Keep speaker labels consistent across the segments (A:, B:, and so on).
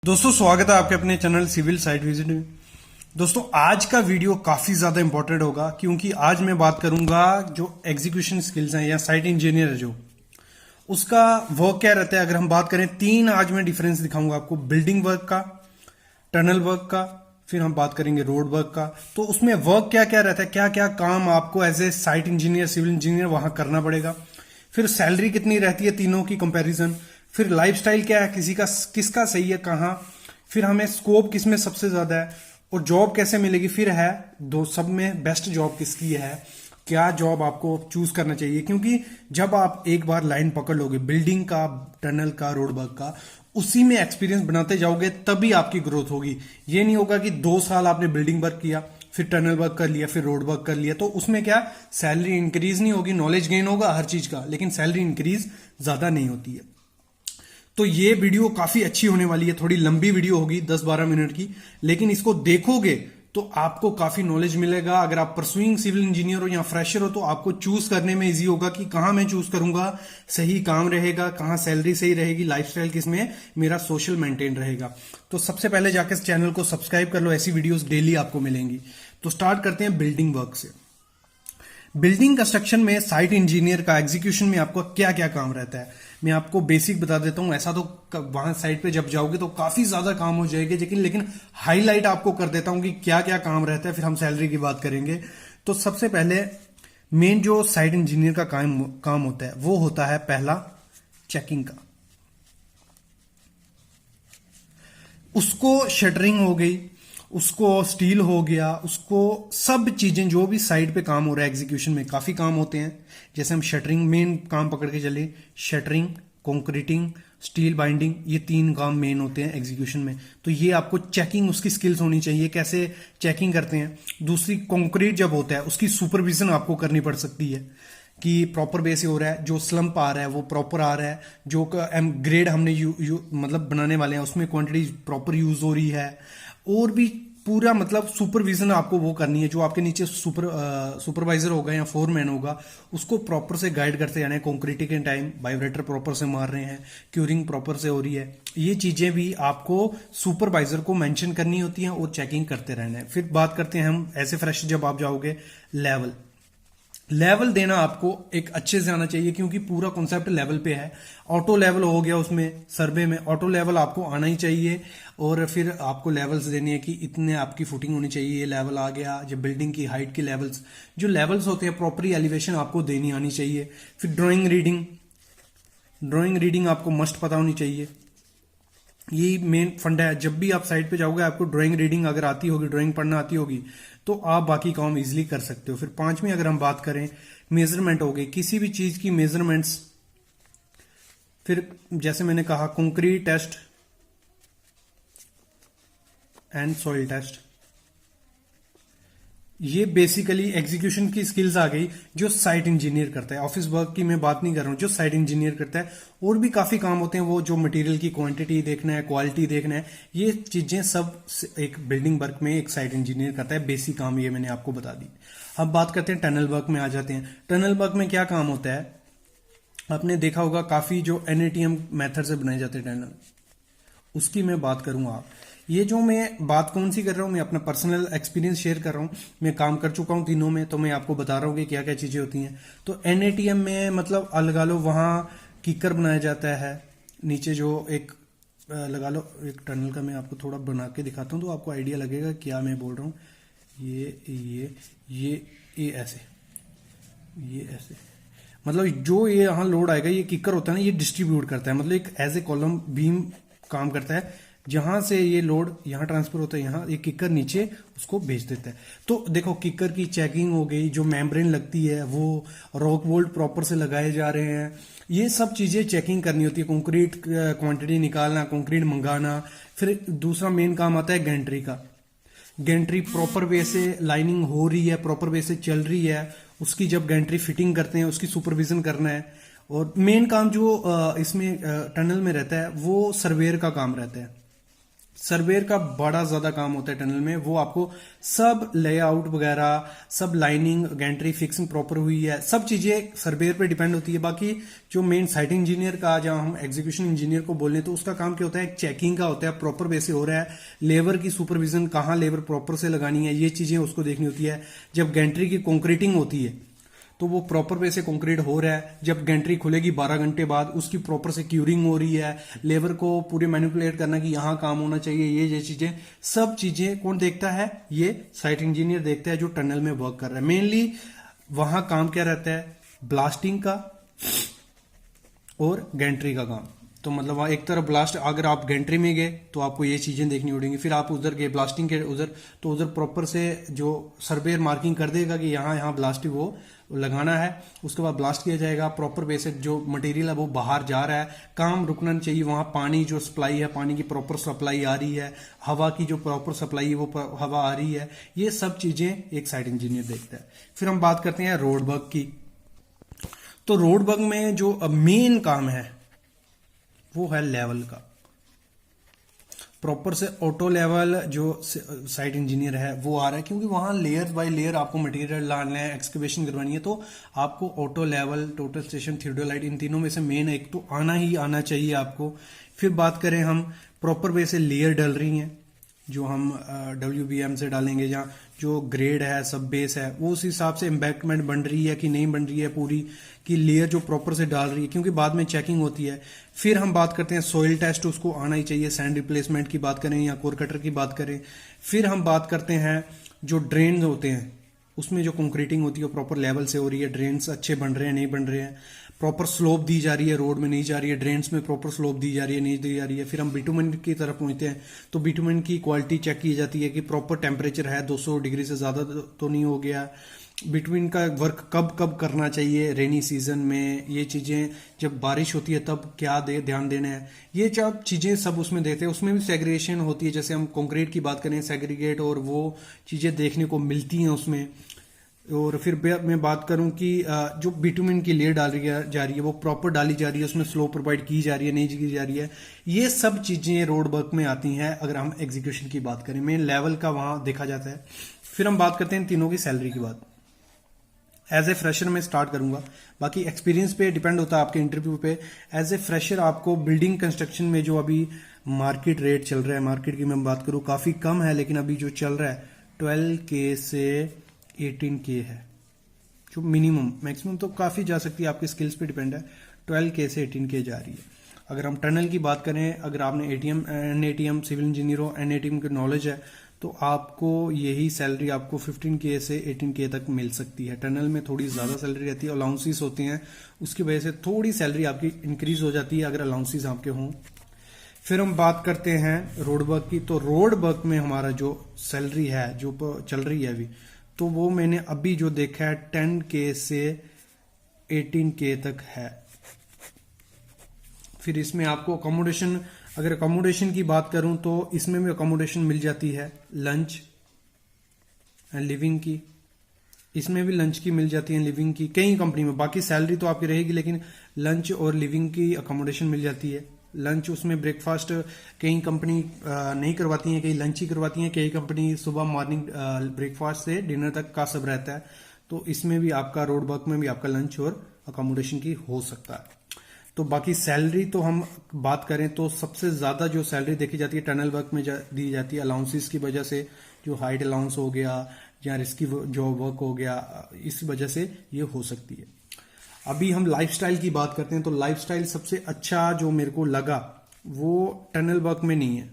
A: दोस्तों स्वागत है आपके अपने चैनल सिविल साइट विजिट में। दोस्तों आज का वीडियो काफी ज्यादा इंपॉर्टेंट होगा क्योंकि आज मैं बात करूंगा जो एग्जीक्यूशन स्किल्स हैं या साइट इंजीनियर है जो उसका वर्क क्या रहता है। अगर हम बात करें तीन आज मैं डिफरेंस दिखाऊंगा आपको, बिल्डिंग वर्क का, टनल वर्क का, फिर हम बात करेंगे रोड वर्क का। तो उसमें वर्क क्या क्या रहता है, क्या क्या काम आपको as a site engineer civil engineer वहां करना पड़ेगा, फिर सैलरी कितनी रहती है तीनों की कंपैरिजन, फिर लाइफस्टाइल क्या है किसी का किसका सही है कहाँ, फिर हमें स्कोप किस में सबसे ज्यादा है और जॉब कैसे मिलेगी, फिर है दो सब में बेस्ट जॉब किसकी है, क्या जॉब आपको चूज करना चाहिए। क्योंकि जब आप एक बार लाइन पकड़ लोगे बिल्डिंग का, टनल का, रोड वर्क का, उसी में एक्सपीरियंस बनाते जाओगे तभी आपकी ग्रोथ होगी। ये नहीं होगा कि 2 साल आपने बिल्डिंग वर्क किया, फिर टनल वर्क कर लिया, फिर रोड वर्क कर लिया, तो उसमें क्या सैलरी इंक्रीज नहीं होगी, नॉलेज गेन होगा हर चीज का, लेकिन सैलरी इंक्रीज ज्यादा नहीं होती है। तो ये वीडियो काफी अच्छी होने वाली है, थोड़ी लंबी वीडियो होगी 10-12 मिनट की, लेकिन इसको देखोगे तो आपको काफी नॉलेज मिलेगा। अगर आप परसुइंग सिविल इंजीनियर हो या फ्रेशर हो तो आपको चूज करने में इजी होगा कि कहां मैं चूज करूंगा, सही काम रहेगा, कहां सैलरी सही रहेगी, लाइफस्टाइल किसमें मेरा सोशल मेंटेन रहेगा। तो सबसे पहले जाकर इस चैनल को सब्सक्राइब कर लो, ऐसी वीडियोस डेली आपको मिलेंगी। तो स्टार्ट करते हैं बिल्डिंग वर्क से। बिल्डिंग कंस्ट्रक्शन में साइट इंजीनियर का एग्जीक्यूशन में आपको क्या क्या काम रहता है मैं आपको बेसिक बता देता हूं। ऐसा तो वहां साइट पे जब जाओगे तो काफी ज्यादा काम हो जाएंगे, लेकिन हाईलाइट आपको कर देता हूं कि क्या क्या काम रहता है, फिर हम सैलरी की बात करेंगे। तो सबसे पहले मेन जो साइट इंजीनियर का काम होता है वो होता है पहला चेकिंग का। उसको शटरिंग हो गई, उसको स्टील हो गया, उसको सब चीजें जो भी साइड पे काम हो रहा है एग्जीक्यूशन में काफी काम होते हैं। जैसे हम शटरिंग मेन काम पकड़ के चले, शटरिंग, कंक्रीटिंग, स्टील बाइंडिंग, ये 3 काम मेन होते हैं एग्जीक्यूशन में। तो ये आपको चेकिंग उसकी स्किल्स होनी चाहिए, कैसे चेकिंग करते हैं। दूसरी कंक्रीट जब होता है उसकी सुपरविजन आपको करनी पड़ सकती है कि प्रॉपर वे से हो रहा है, जो स्लंप आ रहा है वो प्रॉपर आ रहा है, जो ग्रेड हमने मतलब बनाने वाले हैं उसमें क्वांटिटी प्रॉपर यूज हो रही है, और भी पूरा मतलब सुपरविजन आपको वो करनी है। जो आपके नीचे सुपरवाइजर होगा या फोरमैन होगा उसको प्रॉपर से गाइड करते जाना है। कंक्रीटिंग के टाइम वाइब्रेटर प्रॉपर से मार रहे हैं, क्यूरिंग प्रॉपर से हो रही है, ये चीजें भी आपको सुपरवाइजर को मेंशन करनी होती हैं और चेकिंग करते रहना है। फिर बात करते हैं हम ऐसे फ्रेश जब आप जाओगे लेवल देना आपको एक अच्छे से आना चाहिए क्योंकि पूरा कॉन्सेप्ट लेवल पे है। ऑटो लेवल हो गया, उसमें सर्वे में ऑटो लेवल आपको आना ही चाहिए, और फिर आपको लेवल्स देनी है कि इतने आपकी फुटिंग होनी चाहिए, ये लेवल आ गया। जब बिल्डिंग की हाइट के लेवल्स जो लेवल्स होते हैं प्रॉपरली एलिवेशन आपको देनी आनी चाहिए। फिर ड्राइंग रीडिंग आपको मस्ट पता होनी चाहिए, ये मेन फंडा है। जब भी आप साइट पे जाओगे आपको ड्राइंग रीडिंग अगर आती होगी, ड्राइंग पढ़ना आती होगी, तो आप बाकी काम इजीली कर सकते हो। फिर 5वीं अगर हम बात करें मेजरमेंट हो गई, किसी भी चीज की मेजरमेंट्स। फिर जैसे मैंने कहा concrete test and soil test, ये बेसिकली एग्जीक्यूशन की स्किल्स आ गई जो साइट इंजीनियर करता है। ऑफिस वर्क की मैं बात नहीं कर रहा हूं, जो साइट इंजीनियर करता है। और भी काफी काम होते हैं, वो जो मटेरियल की क्वांटिटी देखना है, क्वालिटी देखना है, ये चीजें सब एक बिल्डिंग वर्क में एक साइट इंजीनियर करता है। बेसिक काम ये मैंने आपको बता दी। अब बात करते हैं टनल वर्क में आ जाते हैं। टनल वर्क में क्या काम होता है, आपने देखा होगा काफी जो NATM मेथड से बनाए जाते हैं टनल, उसकी मैं बात करूंगा। आप ये जो मैं बात कौन सी कर रहा हूं, मैं अपना पर्सनल एक्सपीरियंस शेयर कर रहा हूं। मैं काम कर चुका हूं तीनों में, तो मैं आपको बता रहा हूं कि क्या क्या चीजें होती हैं। तो NATM में मतलब लगा लो वहां किकर बनाया जाता है, नीचे जो एक लगा लो एक टनल का मैं आपको थोड़ा बना के दिखाता हूं तो आपको आइडिया लगेगा क्या मैं बोल रहा हूं। ये ऐसे, ये ऐसे, मतलब जो ये यहाँ लोड आएगा, ये किकर होता है ना, ये डिस्ट्रीब्यूट करता है, मतलब एक एज ए कॉलम बीम काम करता है। जहां से ये लोड यहाँ ट्रांसफर होता है, यहाँ एक किकर नीचे उसको भेज देता है। तो देखो किकर की चेकिंग हो गई, जो मेम्ब्रेन लगती है वो रॉक बोल्ट प्रॉपर से लगाए जा रहे हैं, ये सब चीजें चेकिंग करनी होती है। कंक्रीट क्वांटिटी निकालना, कंक्रीट मंगाना। फिर दूसरा मेन काम आता है गेंट्री का। गेंट्री प्रॉपर वे से लाइनिंग हो रही है, प्रॉपर वे से चल रही है, उसकी जब गेंट्री फिटिंग करते हैं उसकी सुपरविजन करना है। और मेन काम जो इसमें टनल में रहता है वो सर्वेयर का काम रहता है। सर्वेयर का बड़ा ज्यादा काम होता है टनल में। वो आपको सब लेआउट वगैरह, सब लाइनिंग, गैंट्री फिक्सिंग प्रॉपर हुई है, सब चीजें सर्वेयर पे डिपेंड होती है। बाकी जो मेन साइट इंजीनियर का, जहां हम एग्जीक्यूशन इंजीनियर को बोल रहे हैं, तो उसका काम क्या होता है, चेकिंग का होता है, प्रॉपर वे से हो रहा है, लेबर की सुपरविजन, कहाँ लेबर प्रॉपर से लगानी है, ये चीजें उसको देखनी होती है। जब गैंट्री की कंक्रीटिंग होती है तो वो प्रॉपर वे से कंक्रीट हो रहा है। जब गैंट्री खुलेगी 12 घंटे बाद, उसकी प्रॉपर से क्यूरिंग हो रही है, लेबर को पूरे मैनिपुलेट करना कि यहां काम होना चाहिए, ये चीजें, सब चीजें कौन देखता है, ये साइट इंजीनियर देखता है जो टनल में वर्क कर रहा है। मेनली वहां काम क्या रहता है, ब्लास्टिंग का और गैंट्री का काम। तो मतलब वहां एक तरफ ब्लास्ट, अगर आप गैंट्री में गए तो आपको ये चीजें देखनी पड़ेंगी, फिर आप उधर गए ब्लास्टिंग के उधर, तो उधर प्रॉपर से जो सर्वेयर मार्किंग कर देगा कि यहाँ यहाँ ब्लास्टिंग वो लगाना है। उसके बाद ब्लास्ट किया जाएगा, प्रॉपर बेसिक जो मटेरियल है वो बाहर जा रहा है, काम रुकना नहीं चाहिए। वहां पानी जो सप्लाई है, पानी की प्रॉपर सप्लाई आ रही है, हवा की जो प्रॉपर सप्लाई है वो हवा आ रही है, ये सब चीजें एक साइट इंजीनियर देखता है। फिर हम बात करते हैं रोड वर्क की। तो रोड वर्क में जो मेन काम है वो है लेवल का। प्रॉपर से ऑटो लेवल जो साइट इंजीनियर है वो आ रहा है, क्योंकि वहां लेयर बाय लेयर आपको मटेरियल डालना है, एक्सकवेशन करवानी है, तो आपको auto level, total station, theodolite, इन तीनों में से मेन एक तो आना ही आना चाहिए आपको। फिर बात करें हम प्रॉपर वे से लेयर डल रही हैं, जो हम WBM से डालेंगे, जहाँ जो ग्रेड है, सब बेस है, वो उस हिसाब से एम्बैंकमेंट बन रही है कि नहीं बन रही है, पूरी की लेयर जो प्रॉपर से डाल रही है, क्योंकि बाद में चेकिंग होती है। फिर हम बात करते हैं सॉइल टेस्ट, उसको आना ही चाहिए, सैंड रिप्लेसमेंट की बात करें या कोर कटर की बात करें। फिर हम बात करते हैं जो ड्रेन होते हैं, उसमें जो कंक्रीटिंग होती है वो प्रॉपर लेवल से हो रही है, ड्रेन्स अच्छे बन रहे हैं नहीं बन रहे हैं, प्रॉपर स्लोप दी जा रही है, रोड में नहीं जा रही है, ड्रेन्स में प्रॉपर स्लोप दी जा रही है नहीं दी जा रही है। फिर हम बिटुमेन की तरफ पहुंचते हैं, तो बिटुमेन की क्वालिटी चेक की जाती है कि प्रॉपर टेम्परेचर है, 200 डिग्री से ज्यादा तो नहीं हो गया। बिटवीन का वर्क कब कब करना चाहिए, रेनी सीजन में, ये चीजें, जब बारिश होती है तब क्या ध्यान देना है, ये सब चीजें सब उसमें देते हैं। उसमें भी सेग्रीगेशन होती है, जैसे हम कंक्रीट की बात करें, सेग्रीगेट, और वो चीजें देखने को मिलती हैं उसमें। और फिर मैं बात करूं कि जो बिटुमेन की लेयर डाली जा रही है वो प्रॉपर डाली जा रही है, उसमें स्लो प्रोवाइड की जा रही है नहीं की जा रही है, ये सब चीजें रोड वर्क में आती हैं। अगर हम एग्जीक्यूशन की बात करें, मेन लेवल का वहां देखा जाता है। फिर हम बात करते हैं तीनों की सैलरी की बात। एज ए फ्रेशर में स्टार्ट करूंगा, बाकी एक्सपीरियंस पे डिपेंड होता है आपके इंटरव्यू पे। एज ए फ्रेशर आपको बिल्डिंग कंस्ट्रक्शन में जो अभी मार्केट रेट चल रहा है, मार्केट की मैं बात करूं काफी कम है, लेकिन अभी जो चल रहा है 12K से 18K है, जो मिनिमम, मैक्सिमम तो काफी जा सकती है, आपके स्किल्स पे डिपेंड है। 12K से 18K जा रही है। अगर हम टनल की बात करें, अगर आपने NATM सिविल इंजीनियर हो, NATM की नॉलेज है, तो आपको यही सैलरी आपको 15K से 18K तक मिल सकती है। टनल में थोड़ी ज्यादा सैलरी रहती है, अलाउंसेस होते हैं, उसकी वजह से थोड़ी सैलरी आपकी इंक्रीज हो जाती है अगर अलाउंसेस आपके हों। फिर हम बात करते हैं रोड वर्क की। तो रोड वर्क में हमारा जो सैलरी है जो चल रही है अभी, तो वो मैंने अभी जो देखा है 10K से 18K तक है। फिर इसमें आपको अकोमोडेशन, अगर अकोमोडेशन की बात करूं तो इसमें भी अकोमोडेशन मिल जाती है, लंच एंड लिविंग की, इसमें भी लंच की मिल जाती है, लिविंग की, कई कंपनी में। बाकी सैलरी तो आपकी रहेगी, लेकिन लंच और लिविंग की अकोमोडेशन मिल जाती है। लंच उसमें ब्रेकफास्ट कई कंपनी नहीं करवाती है, कई लंच ही करवाती है, कई कंपनी सुबह मॉर्निंग ब्रेकफास्ट से डिनर तक का सब रहता है। तो इसमें भी आपका रोड वर्क में भी आपका लंच और अकोमोडेशन की हो सकता है। तो बाकी सैलरी तो हम बात करें तो सबसे ज्यादा जो सैलरी देखी जाती है टनल वर्क में दी जाती है, अलाउंसेस की वजह से, जो हाइट अलाउंस हो गया या रिस्की जो वर्क हो गया, इस वजह से ये हो सकती है। अभी हम लाइफस्टाइल की बात करते हैं, तो लाइफस्टाइल सबसे अच्छा जो मेरे को लगा वो टनल वर्क में नहीं है।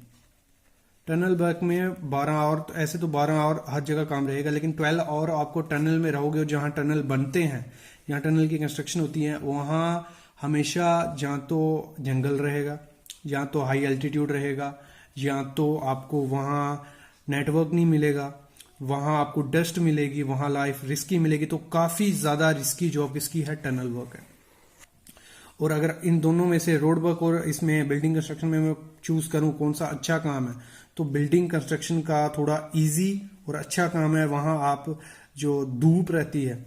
A: टनल वर्क में 12 आवर, तो ऐसे तो 12 आवर हर जगह काम रहेगा, लेकिन 12 आवर आपको टनल में रहोगे, और जहां टनल बनते हैं, जहां टनल की कंस्ट्रक्शन होती है, वहां हमेशा जहां तो जंगल रहेगा, या तो हाई एल्टीट्यूड रहेगा, या तो आपको वहां नेटवर्क नहीं मिलेगा, वहां आपको डस्ट मिलेगी, वहां लाइफ रिस्की मिलेगी। तो काफी ज्यादा रिस्की जॉब इसकी है, टनल वर्क है। और अगर इन दोनों में से रोड वर्क और इसमें बिल्डिंग कंस्ट्रक्शन में मैं चूज करूं कौन सा अच्छा काम है, तो बिल्डिंग कंस्ट्रक्शन का थोड़ा इजी और अच्छा काम है। वहां आप जो धूप रहती है,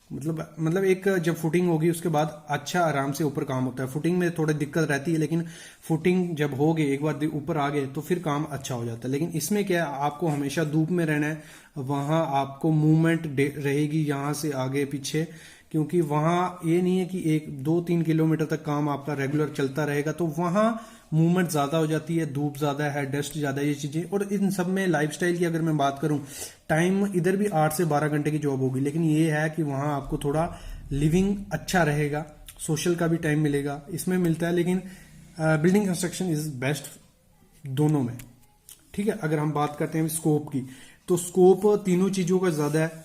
A: मतलब एक जब फुटिंग होगी उसके बाद अच्छा आराम से ऊपर काम होता है। फुटिंग में थोड़ी दिक्कत रहती है, लेकिन फुटिंग जब हो गई, एक बार ऊपर आ गए तो फिर काम अच्छा हो जाता है। लेकिन इसमें क्या है, आपको हमेशा धूप में रहना है, वहां आपको मूवमेंट रहेगी यहाँ से आगे पीछे, क्योंकि वहां ये नहीं है कि 1-2-3 किलोमीटर तक काम आपका रेगुलर चलता रहेगा, तो वहां मूवमेंट ज्यादा हो जाती है, धूप ज्यादा है, डस्ट ज्यादा है, ये चीजें। और इन सब में लाइफस्टाइल की अगर मैं बात करूं, टाइम इधर भी 8 से 12 घंटे की जॉब होगी, लेकिन ये है कि वहां आपको थोड़ा लिविंग अच्छा रहेगा, सोशल का भी टाइम मिलेगा, इसमें मिलता है। लेकिन बिल्डिंग कंस्ट्रक्शन इज बेस्ट दोनों में, ठीक है। अगर हम बात करते हैं स्कोप की, तो स्कोप तीनों चीजों का ज्यादा है।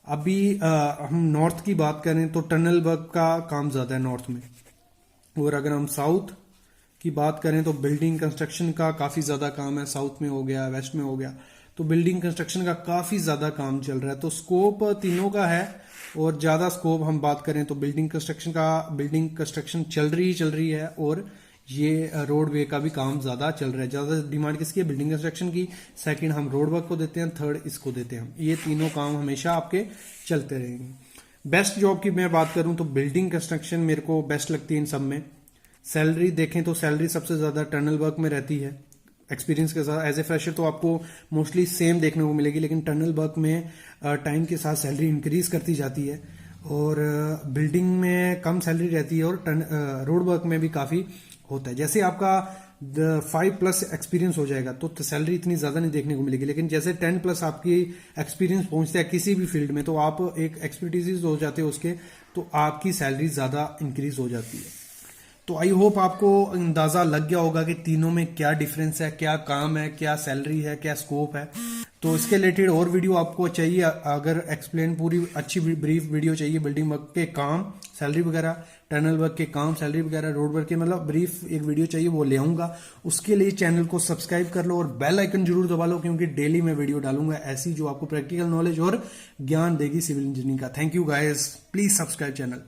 A: अभी हम नॉर्थ की बात करें तो टनल वर्क का काम ज्यादा है नॉर्थ में, और अगर हम साउथ की बात करें तो बिल्डिंग कंस्ट्रक्शन का काफी ज्यादा काम है। साउथ में हो गया, वेस्ट में हो गया, तो बिल्डिंग कंस्ट्रक्शन का काफी ज्यादा काम चल रहा है। तो स्कोप तीनों का है, और ज्यादा स्कोप हम बात करें तो बिल्डिंग कंस्ट्रक्शन चल रही है, और ये रोडवे का भी काम ज्यादा चल रहा है। ज्यादा डिमांड किसकी है? बिल्डिंग कंस्ट्रक्शन की। सेकंड हम रोड वर्क को देते हैं, थर्ड इसको देते हैं हम। ये तीनों काम हमेशा आपके चलते रहेंगे। बेस्ट जॉब की मैं बात करूं तो बिल्डिंग कंस्ट्रक्शन मेरे को बेस्ट लगती है इन सब में। सैलरी देखें तो सैलरी सबसे ज्यादा टनल वर्क में रहती है। एक्सपीरियंस के साथ एज ए फ्रेशर तो आपको मोस्टली सेम देखने को मिलेगी, लेकिन टनल वर्क में टाइम के साथ सैलरी इंक्रीज करती जाती है, और बिल्डिंग में कम सैलरी रहती है, और रोड वर्क में भी काफी होता है। जैसे आपका 5+ एक्सपीरियंस हो जाएगा तो सैलरी इतनी ज्यादा नहीं देखने को मिलेगी, लेकिन जैसे 10+ आपकी एक्सपीरियंस पहुंचता है किसी भी फील्ड में, तो आप एक एक्सपर्टीज हो जाते हो उसके, तो आपकी सैलरी ज्यादा इंक्रीज हो जाती है। तो आई होप आपको अंदाजा लग गया होगा कि तीनों में क्या डिफरेंस है, क्या काम है, क्या सैलरी है, क्या स्कोप है। तो इसके रिलेटेड और वीडियो आपको चाहिए, अगर एक्सप्लेन पूरी अच्छी ब्रीफ वीडियो चाहिए, बिल्डिंग वर्क के काम, सैलरी वगैरह, टनल वर्क के काम, सैलरी वगैरह, रोड वर्क के, मतलब ब्रीफ एक वीडियो चाहिए, वो ले आऊंगा। उसके लिए चैनल को सब्सक्राइब कर लो और बेल आइकन जरूर दबा लो, क्योंकि डेली मैं वीडियो डालूंगा ऐसी जो आपको प्रैक्टिकल नॉलेज और ज्ञान देगी सिविल इंजीनियरिंग का। Thank you guys, please subscribe channel.